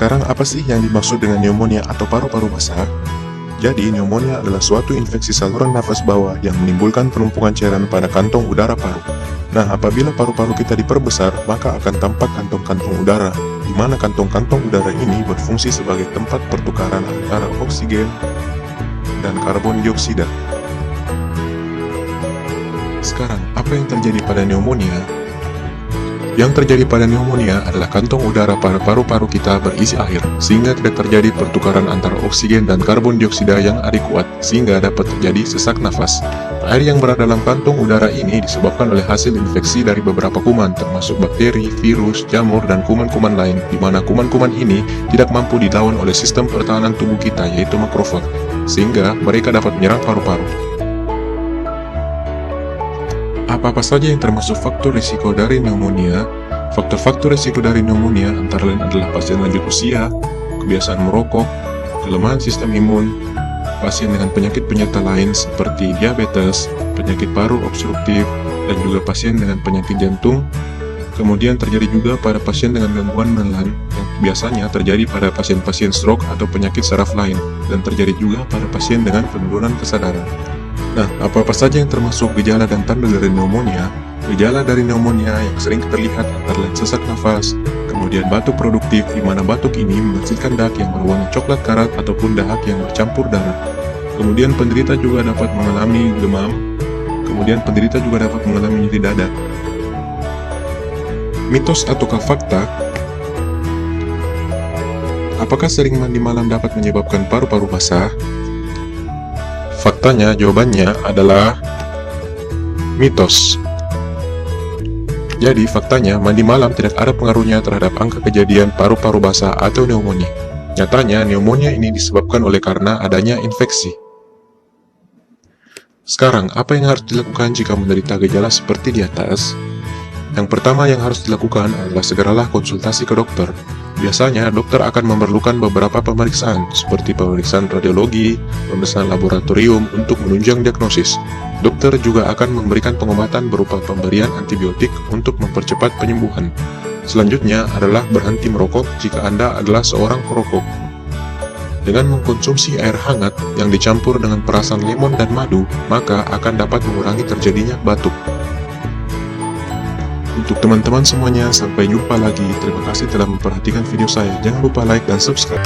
Sekarang apa sih yang dimaksud dengan pneumonia atau paru-paru basah? Jadi, pneumonia adalah suatu infeksi saluran nafas bawah yang menimbulkan penumpukan cairan pada kantong udara paru. Nah, apabila paru-paru kita diperbesar, maka akan tampak kantong-kantong udara, di mana kantong-kantong udara ini berfungsi sebagai tempat pertukaran antara oksigen dan karbon dioksida. Sekarang, apa yang terjadi pada pneumonia? Yang terjadi pada pneumonia adalah kantong udara pada paru-paru kita berisi air, sehingga tidak terjadi pertukaran antara oksigen dan karbon dioksida yang adekuat, sehingga dapat terjadi sesak nafas. Air yang berada dalam kantong udara ini disebabkan oleh hasil infeksi dari beberapa kuman, termasuk bakteri, virus, jamur, dan kuman-kuman lain, di mana kuman-kuman ini tidak mampu dilawan oleh sistem pertahanan tubuh kita, yaitu makrofag, sehingga mereka dapat menyerang paru-paru. Apa-apa saja yang termasuk faktor risiko dari pneumonia? Faktor-faktor risiko dari pneumonia antara lain adalah pasien lanjut usia, kebiasaan merokok, kelemahan sistem imun, pasien dengan penyakit penyerta lain seperti diabetes, penyakit paru obstruktif, dan juga pasien dengan penyakit jantung. Kemudian terjadi juga pada pasien dengan gangguan menelan yang biasanya terjadi pada pasien-pasien stroke atau penyakit saraf lain, dan terjadi juga pada pasien dengan penurunan kesadaran. Nah, apa-apa saja yang termasuk gejala dan tanda dari pneumonia? Gejala dari pneumonia yang sering terlihat antara lain sesak nafas, kemudian batuk produktif, di mana batuk ini menghasilkan dahak yang berwarna coklat karat ataupun dahak yang bercampur darah. Kemudian penderita juga dapat mengalami demam, kemudian penderita juga dapat mengalami nyeri dada. Mitos ataukah fakta? Apakah sering mandi malam dapat menyebabkan paru-paru basah? Faktanya, jawabannya adalah mitos. Jadi, faktanya, mandi malam tidak ada pengaruhnya terhadap angka kejadian paru-paru basah atau pneumonia. Nyatanya, pneumonia ini disebabkan oleh karena adanya infeksi. Sekarang, apa yang harus dilakukan jika menderita gejala seperti di atas? Yang pertama yang harus dilakukan adalah segeralah konsultasi ke dokter. Biasanya, dokter akan memerlukan beberapa pemeriksaan, seperti pemeriksaan radiologi, pemeriksaan laboratorium untuk menunjang diagnosis. Dokter juga akan memberikan pengobatan berupa pemberian antibiotik untuk mempercepat penyembuhan. Selanjutnya adalah berhenti merokok jika Anda adalah seorang perokok. Dengan mengkonsumsi air hangat yang dicampur dengan perasan lemon dan madu, maka akan dapat mengurangi terjadinya batuk. Untuk teman-teman semuanya, sampai jumpa lagi. Terima kasih telah memperhatikan video saya. Jangan lupa like dan subscribe.